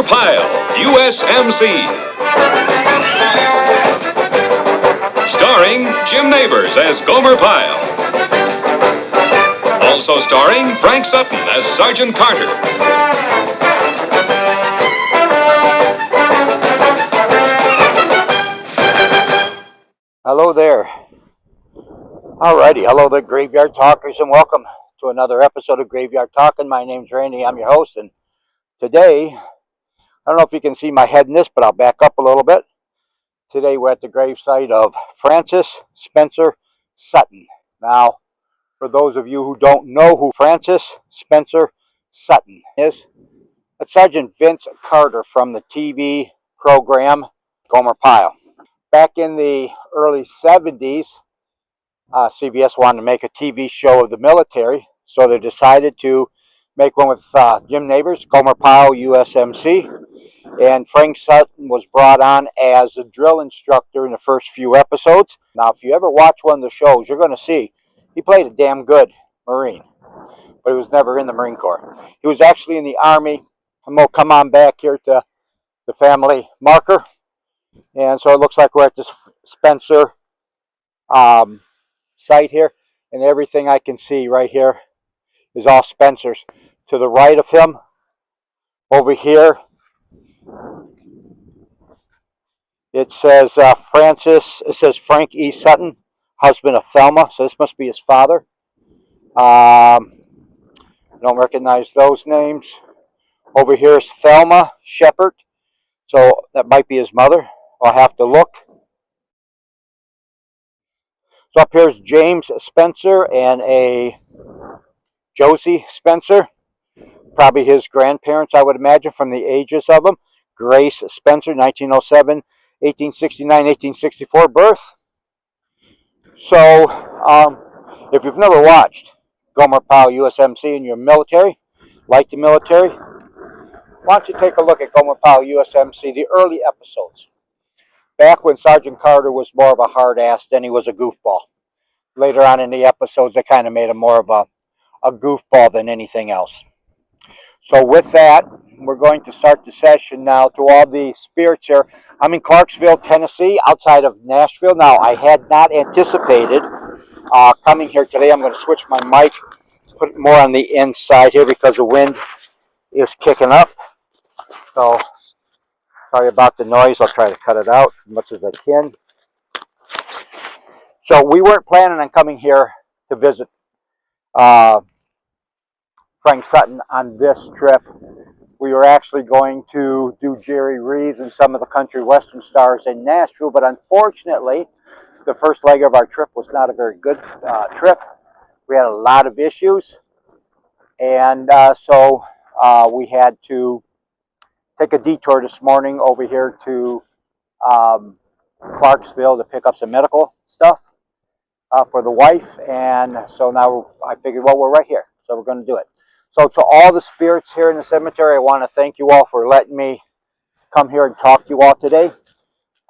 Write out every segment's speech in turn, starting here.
Gomer Pyle USMC. Starring Jim Neighbors as Gomer Pyle. Also starring Frank Sutton as Sergeant Carter. Hello there. Alrighty, hello there, Graveyard Talkers, and welcome to another episode of Graveyard Talking. My name's Randy, I'm your host, and today, I don't know if you can see my head in this, but I'll back up a little bit. Today we're at the gravesite of Francis Spencer Sutton. Now, for those of you who don't know who Francis Spencer Sutton is, that's Sergeant Vince Carter from the TV program Gomer Pyle. Back in the early 70s, CBS wanted to make a TV show of the military, so they decided to make one with Jim Neighbors, Gomer Pyle USMC, and Frank Sutton was brought on as a drill instructor in the first few episodes. Now, if you ever watch one of the shows, you're going to see he played a damn good Marine, but he was never in the Marine Corps. He was actually in the Army. I'm going to come on back here to the family marker, and so it looks like we're at this Spencer site here, and everything I can see right here is all Spencers. To the right of him, over here, it says it says Frank E. Sutton, husband of Thelma, so this must be his father. Don't recognize those names. Over here is Thelma Shepard, so that might be his mother. I'll have to look. So up here is James Spencer and a Josie Spencer. Probably his grandparents, I would imagine, from the ages of them. Grace Spencer, 1907, 1869, 1864 birth. So, if you've never watched Gomer Pyle USMC and you're military, like the military, why don't you take a look at Gomer Pyle USMC, the early episodes. Back when Sergeant Carter was more of a hard ass than he was a goofball. Later on in the episodes, they kind of made him more of a goofball than anything else. So with that, we're going to start the session now. To all the spirits here, I'm in Clarksville, Tennessee, outside of Nashville. Now, I had not anticipated coming here today. I'm going to switch my mic, put it more on the inside here because the wind is kicking up. So, sorry about the noise. I'll try to cut it out as much as I can. So, we weren't planning on coming here to visit Frank Sutton on this trip. We were actually going to do Jerry Reeves and some of the country western stars in Nashville, but unfortunately, the first leg of our trip was not a very good trip. We had a lot of issues, and so we had to take a detour this morning over here to Clarksville to pick up some medical stuff for the wife, and so now I figured, well, we're right here, so we're going to do it. So to all the spirits here in the cemetery, I want to thank you all for letting me come here and talk to you all today.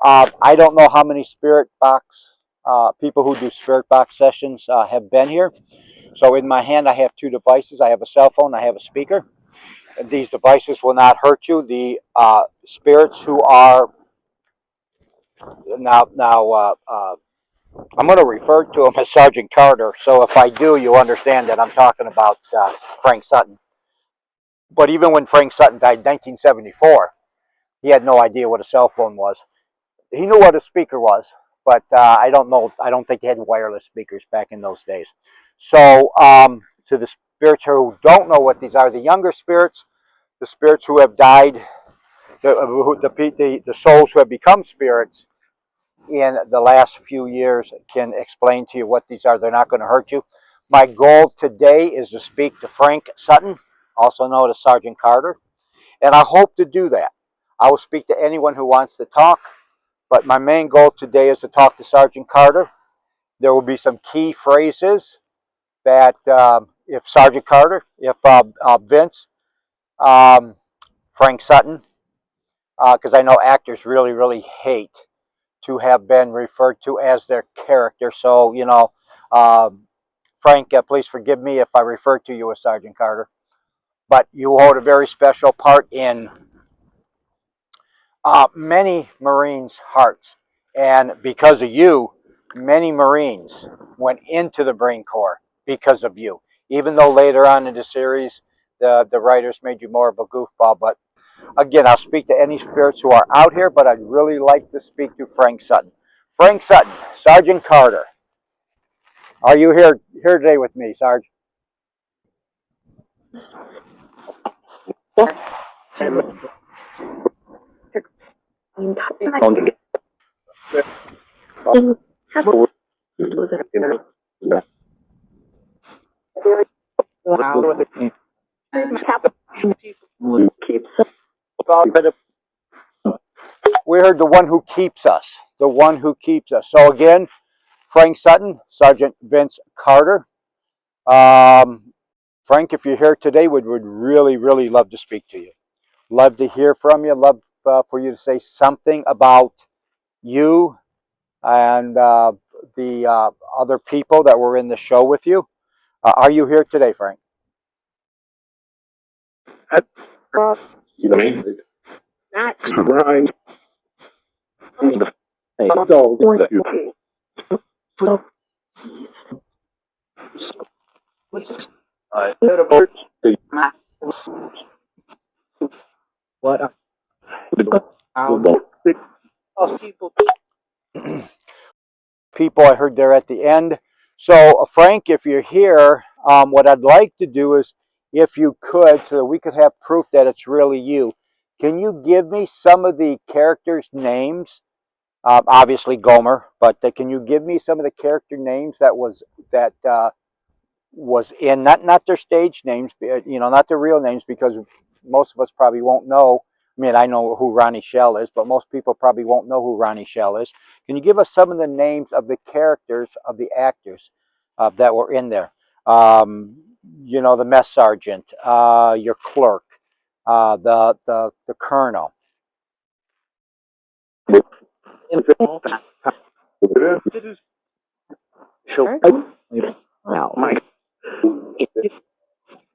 I don't know how many spirit box people who do spirit box sessions have been here. So in my hand, I have two devices. I have a cell phone, I have a speaker. And these devices will not hurt you. The spirits who are I'm going to refer to him as Sergeant Carter, so if I do, you understand that I'm talking about Frank Sutton. But even when Frank Sutton died in 1974, he had no idea what a cell phone was. He knew what a speaker was, but I don't think they had wireless speakers back in those days. So to the spirits who don't know what these are, the younger spirits, the spirits who have died, the souls who have become spirits, in the last few years can explain to you what these are. They're not going to hurt you. My goal today is to speak to Frank Sutton, also known as Sergeant Carter, and I hope to do that. I will speak to anyone who wants to talk, but my main goal today is to talk to Sergeant Carter. There will be some key phrases that if Sergeant Carter, if Vince, Frank Sutton, because I know actors really, really hate to have been referred to as their character. So, you know, Frank, please forgive me if I refer to you as Sergeant Carter. But you hold a very special part in many Marines' hearts. And because of you, many Marines went into the Marine Corps because of you. Even though later on in the series, the writers made you more of a goofball. But again, I'll speak to any spirits who are out here, but I'd really like to speak to Frank Sutton. Frank Sutton, Sergeant Carter. Are you here today with me, Sarge? We heard the one who keeps us. The one who keeps us. So again, Frank Sutton, Sergeant Vince Carter. Frank, if you're here today, would really, really love to speak to you. Love to hear from you. Love for you to say something about you and the other people that were in the show with you. Are you here today, Frank? People I heard there at the end. So, Frank, if you're here, what I'd like to do is, if you could, so that we could have proof that it's really you, can you give me some of the characters' names? Obviously Gomer, but can you give me some of the character names that was in not their stage names, not their real names, because most of us probably won't know. I mean, I know who Ronnie Shell is, but most people probably won't know who Ronnie Shell is. Can you give us some of the names of the characters of the actors that were in there? The mess sergeant, your clerk, the colonel.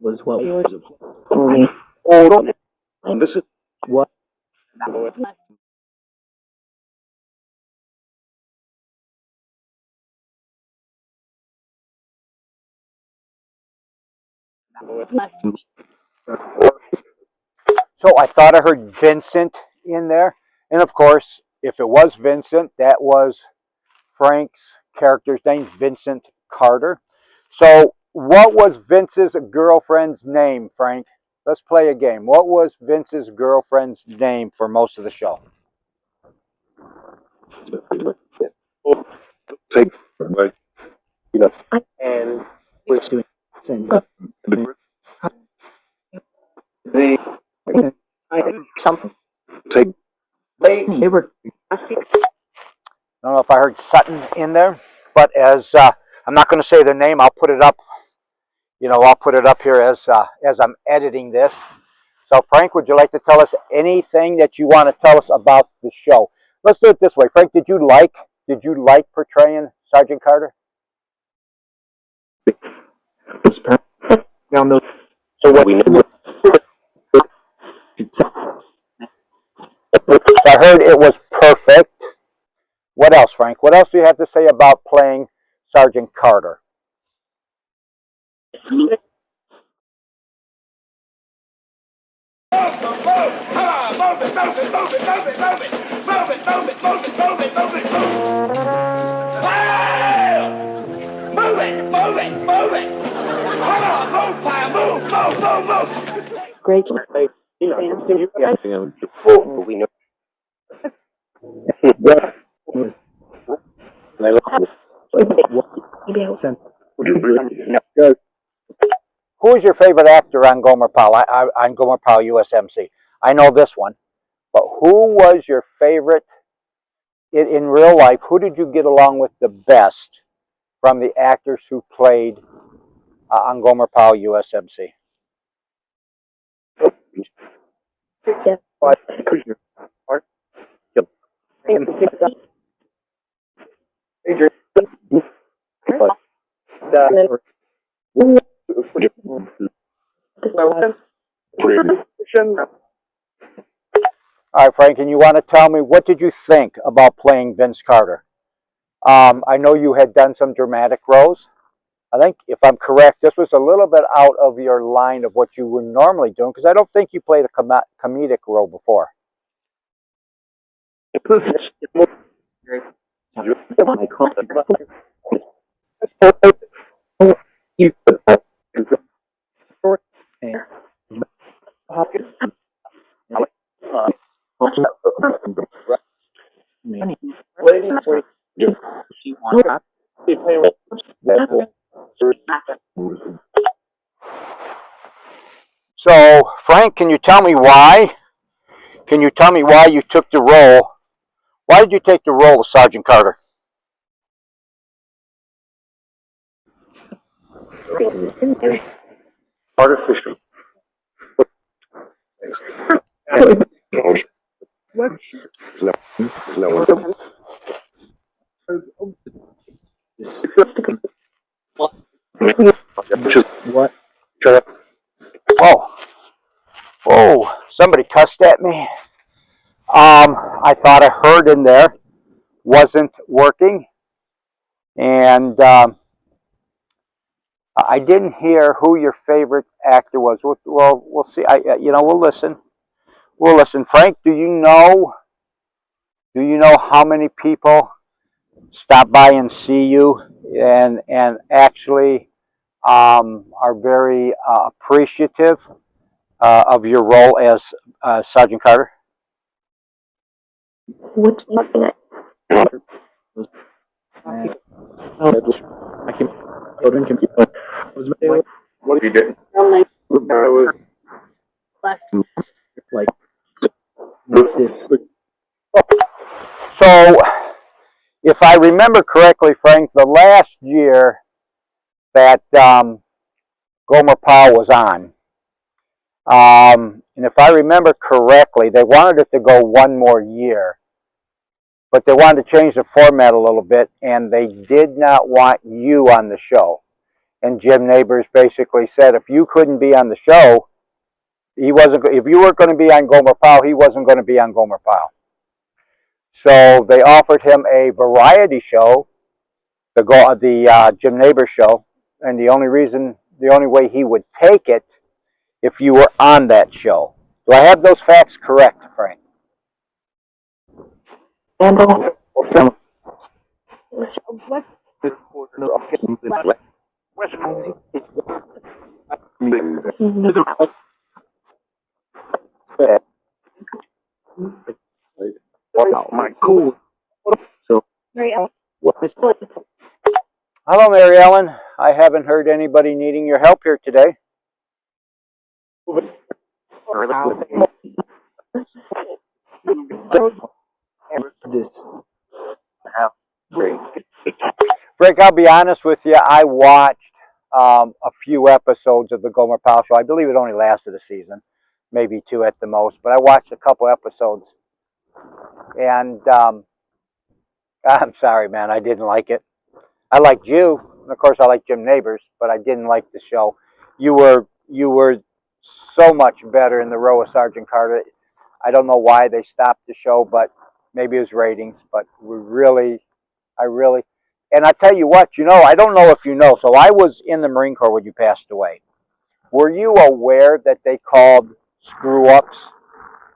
Was what was this is what So I thought I heard Vincent in there, and of course, if it was Vincent, that was Frank's character's name, Vincent Carter. So, what was Vince's girlfriend's name, Frank? Let's play a game. What was Vince's girlfriend's name for most of the show? and was doing something. They were. I don't know if I heard Sutton in there, but as I'm not going to say their name, I'll put it up. I'll put it up here as I'm editing this. So, Frank, would you like to tell us anything that you want to tell us about the show? Let's do it this way, Frank. Did you like portraying Sergeant Carter? So what we know. I heard it was perfect. What else, Frank? What else do you have to say about playing Sergeant Carter? Great. We know. Who is your favorite actor on Gomer Pyle? On Gomer Pyle USMC. I know this one, but who was your favorite in real life? Who did you get along with the best from the actors who played on Gomer Pyle USMC? All right, Frank, and you want to tell me, what did you think about playing Vince Carter? I know you had done some dramatic roles. I think, if I'm correct, this was a little bit out of your line of what you were normally doing, because I don't think you played a comedic role before. So, Frank, can you tell me why? Can you tell me why you took the role? Why did you take the role of Sergeant Carter? Artificial. What? Whoa, whoa, somebody cussed at me. I thought I heard in there, wasn't working, and I didn't hear who your favorite actor was. Well, we'll see. We'll listen. We'll listen. Frank, do you know? Do you know how many people stop by and see you, and actually are very appreciative of your role as Sergeant Carter? What's nothing? What you did? So, if I remember correctly, Frank, the last year that Gomer Pyle was on, and if I remember correctly, they wanted it to go one more year, but they wanted to change the format a little bit, and they did not want you on the show. And Jim Neighbors basically said, if you couldn't be on the show, he wasn't. If you weren't going to be on Gomer Pyle, he wasn't going to be on Gomer Pyle. So they offered him a variety show, the Jim Neighbors show, and the only way he would take it, if you were on that show. Do I have those facts correct, Frank? And my cool. So, what is Hello, Mary Ellen. I haven't heard anybody needing your help here today. Frank, I'll be honest with you. I watched a few episodes of the Gomer Pyle show. I believe it only lasted a season, maybe two at the most. But I watched a couple episodes, and I'm sorry, man, I didn't like it. I liked you, and of course, I liked Jim Neighbors, but I didn't like the show. You were so much better in the role of Sergeant Carter. I don't know why they stopped the show, but maybe it was ratings. But I really, and I tell you what, I don't know if you know. So I was in the Marine Corps when you passed away. Were you aware that they called screw ups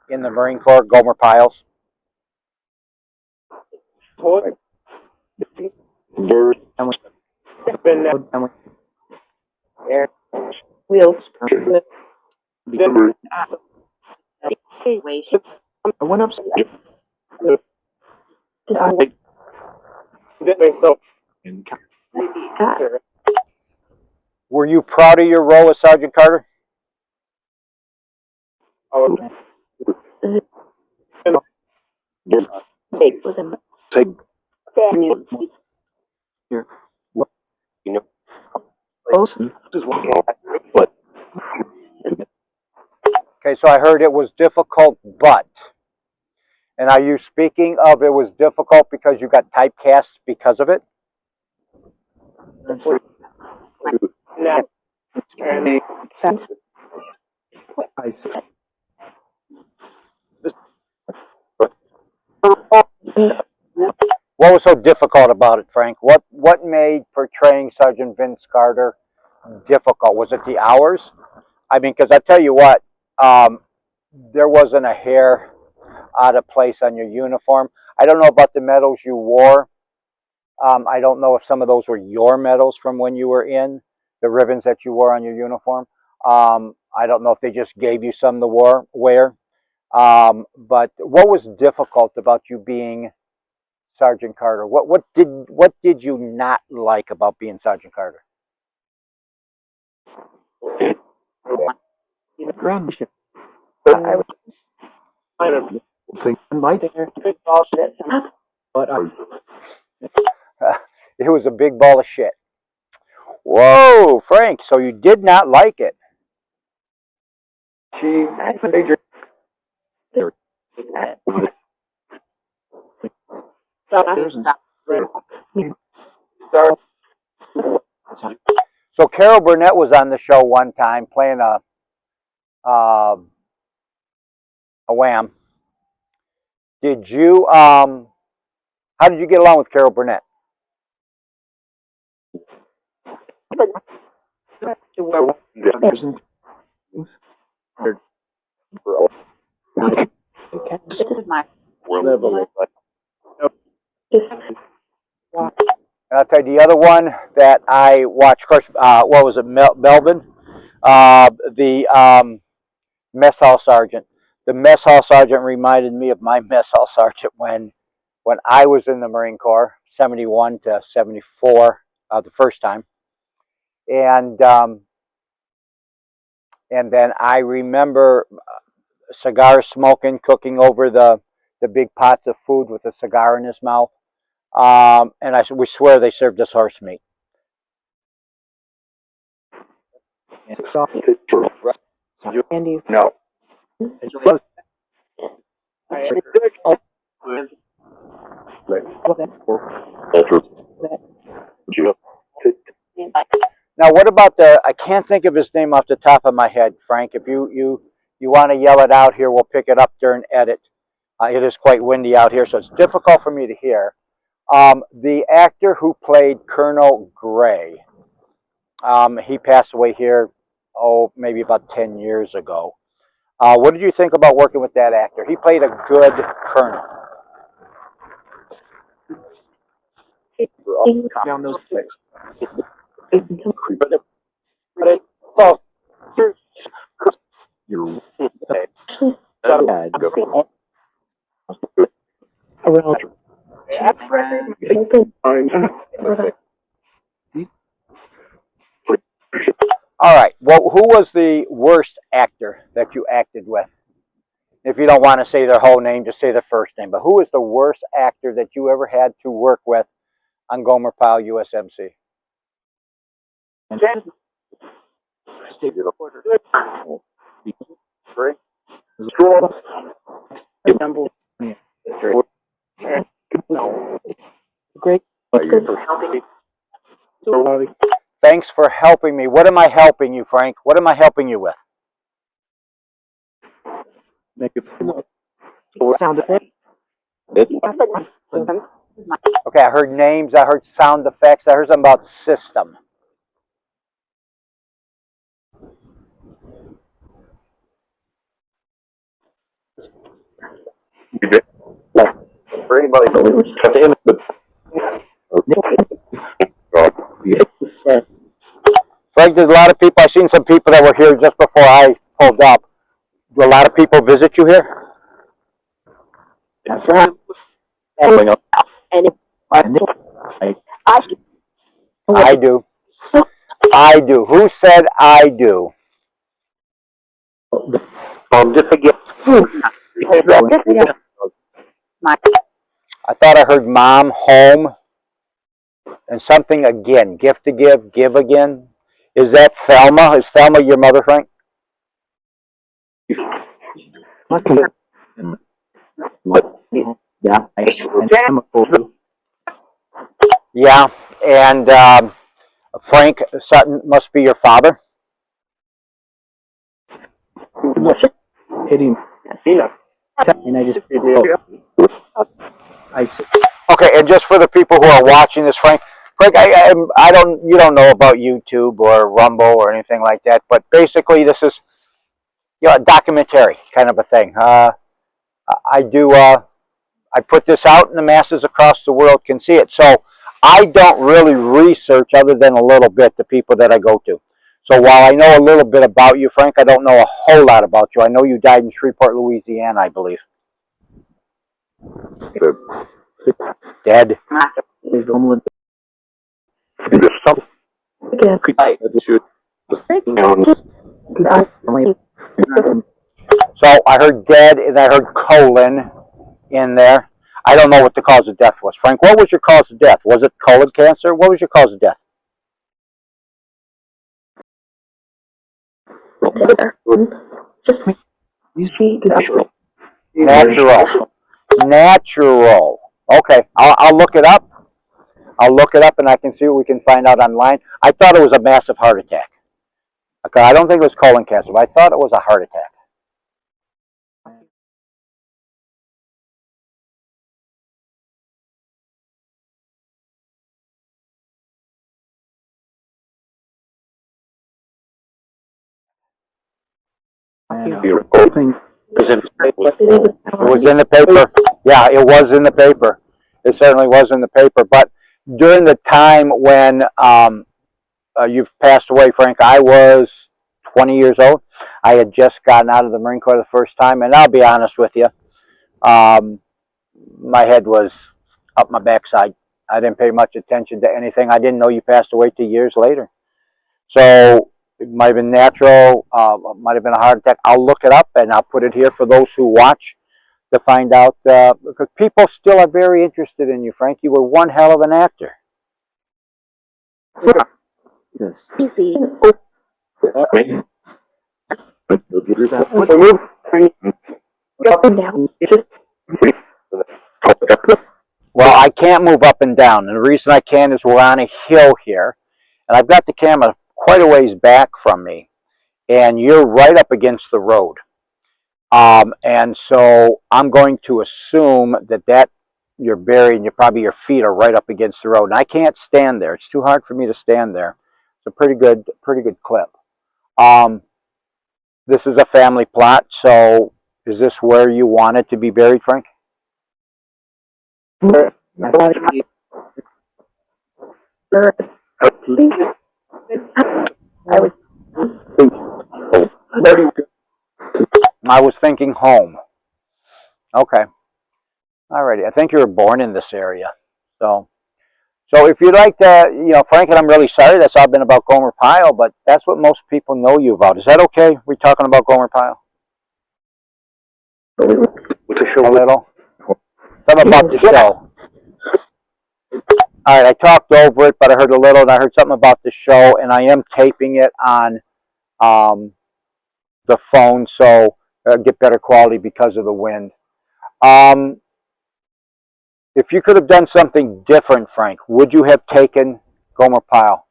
in the Marine Corps Gomer Pyles? wheels. I went upstairs. Were you proud of your role as Sergeant Carter? Okay, so I heard it was difficult, but. And are you speaking of it was difficult because you got typecast because of it? What was so difficult about it, Frank? What made portraying Sergeant Vince Carter difficult? Was it the hours? I mean, because I tell you what, um, there wasn't a hair out of place on your uniform. I don't know about the medals you wore. I don't know if some of those were your medals from when you were in, the ribbons that you wore on your uniform. I don't know if they just gave you some to wear. But what was difficult about you being Sergeant Carter? What did you not like about being Sergeant Carter? Ground mission. I was kind of thinking, might there big ball shit, but It was a big ball of shit. Whoa, Frank! So you did not like it? she major. So Carol Burnett was on the show one time playing uh, a wham. Did you How did you get along with Carol Burnett? And I'll tell you the other one that I watched. Of course, what was it? Melbourne, the mess hall sergeant. The mess hall sergeant reminded me of my mess hall sergeant when I was in the Marine Corps, 71 to 74, the first time, and um, and then I remember cigar smoking, cooking over the big pots of food with a cigar in his mouth. And we swear they served us horse meat. Andy, no. Now, what about I can't think of his name off the top of my head, Frank. If you want to yell it out here, we'll pick it up during edit. It is quite windy out here, so it's difficult for me to hear. The actor who played Colonel Gray, he passed away here, maybe about 10 years ago. What did you think about working with that actor? He played a good colonel. Down those things. You're All right. Well, who was the worst actor that you acted with? If you don't want to say their whole name, just say their first name. But who was the worst actor that you ever had to work with on Gomer Pyle USMC? Great. Thanks for helping me. What am I helping you, Frank? What am I helping you with? Make it sound effect. Okay, I heard names, I heard sound effects, I heard something about system. For anybody Frank, there's a lot of people, I've seen some people that were here just before I pulled up. Do a lot of people visit you here? That's right. I do. I do. Who said I do? Just again. I thought I heard mom, home, and something again. Gift to give again. Is that Thelma? Is Thelma your mother, Frank? Yeah, and Frank Sutton must be your father. Hitting. And I just. Okay, And just for the people who are watching this, Frank, you don't know about YouTube or Rumble or anything like that, but basically this is, a documentary kind of a thing. I do. I put this out, and the masses across the world can see it. So I don't really research other than a little bit the people that I go to. So while I know a little bit about you, Frank, I don't know a whole lot about you. I know you died in Shreveport, Louisiana, I believe. Dead. So I heard dead, and I heard colon in there. I don't know what the cause of death was. Frank, what was your cause of death? Was it colon cancer? What was your cause of death? Natural. Okay, I'll look it up. I'll look it up, and I can see what we can find out online. I thought it was a massive heart attack. Okay, I don't think it was colon cancer, but I thought it was a heart attack. It was in the paper. Yeah, it was in the paper. It certainly was in the paper. But during the time when you've passed away, Frank, I was 20 years old. I had just gotten out of the Marine Corps the first time, and I'll be honest with you, my head was up my backside. I didn't pay much attention to anything. I didn't know you passed away 2 years later. So it might have been natural, might have been a heart attack. I'll look it up, and I'll put it here for those who watch to find out, because people still are very interested in you, Frank. You were one hell of an actor. Easy. Well, I can't move up and down, and the reason I can is we're on a hill here, and I've got the camera quite a ways back from me, and you're right up against the road. And so I'm going to assume that you're buried, and probably your feet are right up against the road. And I can't stand there. It's too hard for me to stand there. It's a pretty good clip. This is a family plot. So is this where you wanted to be buried, Frank? I was thinking home. Okay. Alrighty. I think you were born in this area. So if you'd like to, Frank, and I'm really sorry that's all been about Gomer Pyle, but that's what most people know you about. Is that okay? We're talking about Gomer Pyle? A little? Something about the show. All right, I talked over it, but I heard a little, and I heard something about the show, and I am taping it on the phone, so get better quality because of the wind. If you could have done something different, Frank, would you have taken Gomer Pyle?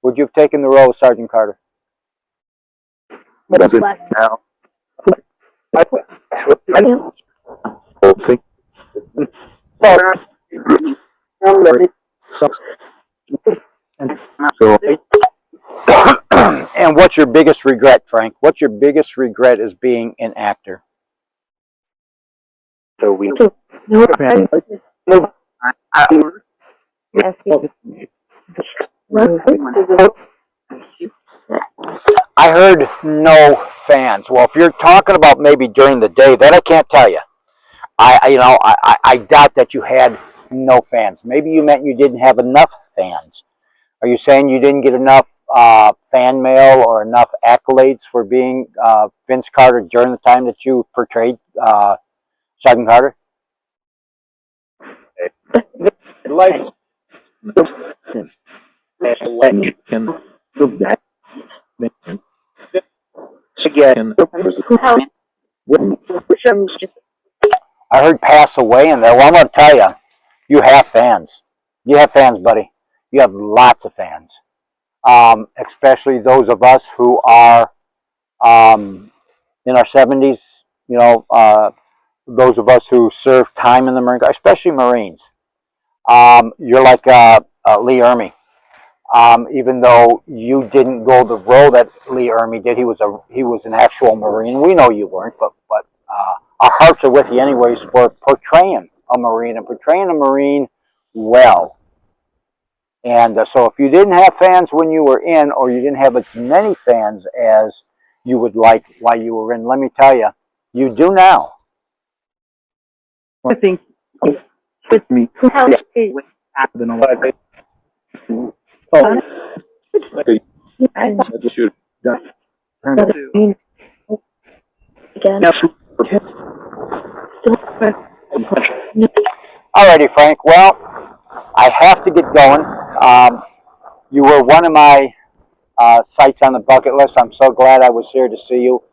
Would you have taken the role of Sergeant Carter? And what's your biggest regret, Frank? What's your biggest regret as being an actor? I heard no fans. Well, if you're talking about maybe during the day, that I can't tell you. I doubt that you had no fans. Maybe you meant you didn't have enough fans. Are you saying you didn't get enough fan mail or enough accolades for being Vince Carter during the time that you portrayed Sergeant Carter? I heard pass away in there. Well, I'm going to tell you, you have fans. You have fans, buddy. You have lots of fans, especially those of us who are in our 70s, those of us who serve time in the Marine Corps, especially Marines. You're like Lee Ermey. Even though you didn't go the road that Lee Ermey did, he was an actual Marine. We know you weren't, but our hearts are with you anyways for portraying a Marine and portraying a Marine well. And so if you didn't have fans when you were in, or you didn't have as many fans as you would like while you were in, let me tell you, you do now. I think with me, than a lot of I should turn to again. Alrighty, Frank. Well, I have to get going. You were one of my sites on the bucket list. I'm so glad I was here to see you.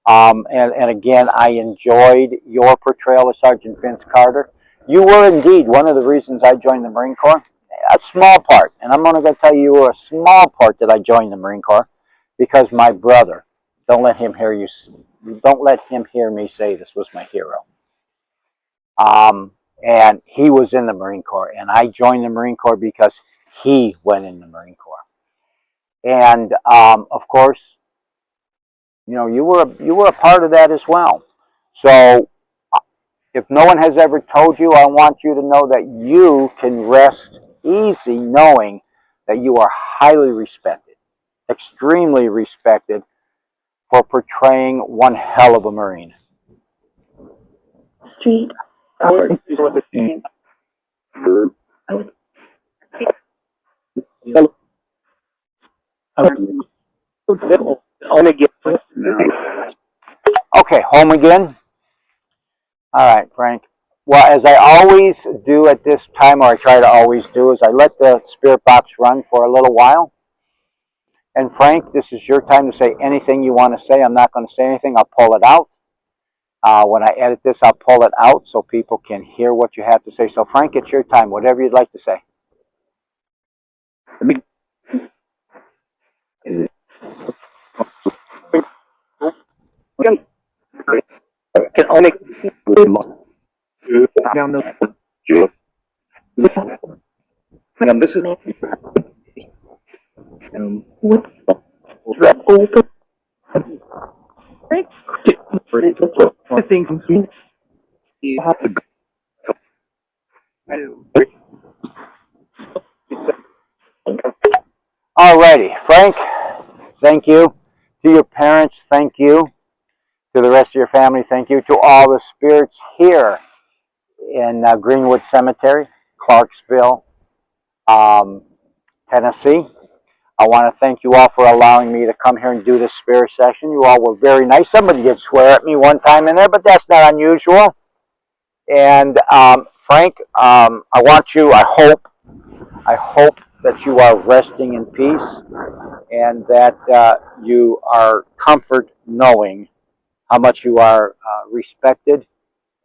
And again, I enjoyed your portrayal of Sergeant Vince Carter. You were indeed one of the reasons I joined the Marine Corps. A small part, and I'm only going to tell you, you were a small part that I joined the Marine Corps because my brother. Don't let him hear you. Don't let him hear me say this was my hero. And he was in the Marine Corps, and I joined the Marine Corps because he went in the Marine Corps. And of course, you know, you were a part of that as well. So if no one has ever told you, I want you to know that you can rest easy knowing that you are highly respected, extremely respected for portraying one hell of a Marine. Street. Okay, home again. All right, Frank. Well, as I always do at this time, or I try to always do, is I let the spirit box run for a little while. And Frank, this is your time to say anything you want to say. I'm not going to say anything. I'll pull it out. When I edit this, I'll pull it out so people can hear what you have to say. So, Frank, it's your time. Whatever you'd like to say. Can only down the this is what open I think you have to Alrighty, Frank, thank you. To your parents, thank you. To the rest of your family, thank you. To all the spirits here in Greenwood Cemetery, Clarksville, Tennessee. I want to thank you all for allowing me to come here and do this spirit session. You all were very nice. Somebody did swear at me one time in there, but that's not unusual. And Frank, I hope that you are resting in peace and that you are comfort knowing how much you are respected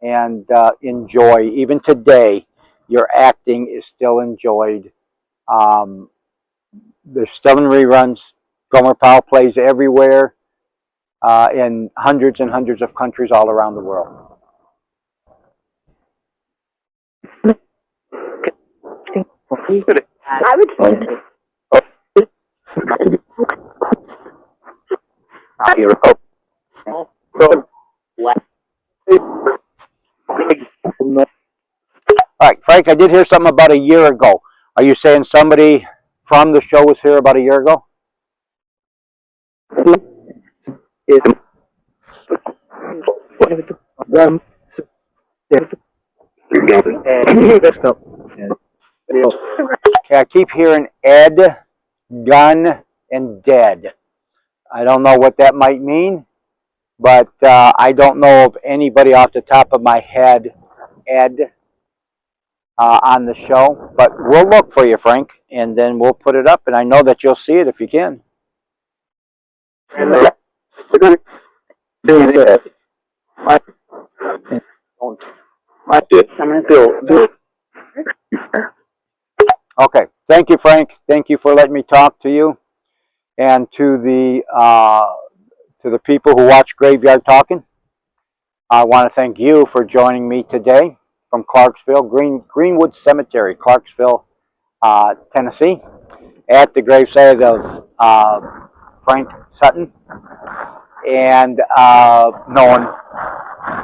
and enjoy. Even today, your acting is still enjoyed. They're still in reruns. Gomer Pyle plays everywhere in hundreds and hundreds of countries all around the world. I would say All right, Frank, I did hear something about a year ago. Are you saying somebody from the show was here about a year ago? Okay, I keep hearing Ed, Gun, and Dead. I don't know what that might mean, but I don't know of anybody off the top of my head, Ed, on the show. But we'll look for you, Frank, and then we'll put it up. And I know that you'll see it if you can. Okay, thank you, Frank. Thank you for letting me talk to you, and to the people who watch Graveyard Talking. I want to thank you for joining me today. from Clarksville, Greenwood Cemetery, Clarksville, Tennessee, at the gravesite of Frank Sutton, and known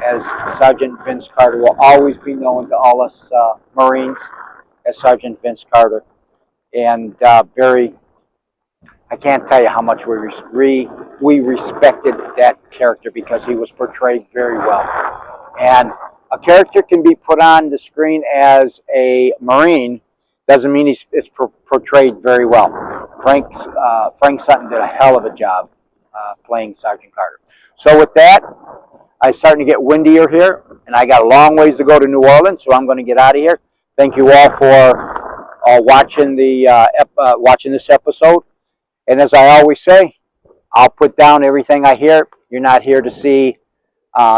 as Sergeant Vince Carter, will always be known to all us Marines as Sergeant Vince Carter. And I can't tell you how much we respected that character because he was portrayed very well. And a character can be put on the screen as a Marine, doesn't mean it's portrayed very well. Frank Sutton did a hell of a job playing Sergeant Carter. So with that, it's starting to get windier here, and I got a long ways to go to New Orleans, so I'm going to get out of here. Thank you all for watching watching this episode. And as I always say, I'll put down everything I hear. You're not here to see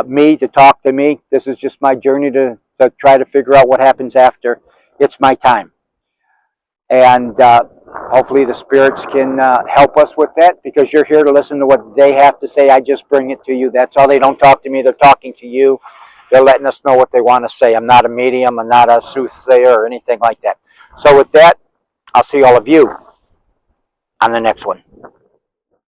me, to talk to me. This is just my journey to try to figure out what happens after. It's my time. And hopefully the spirits can help us with that, because you're here to listen to what they have to say. I just bring it to you. That's all. They don't talk to me. They're talking to you. They're letting us know what they want to say. I'm not a medium. I'm not a soothsayer or anything like that. So with that, I'll see all of you on the next one.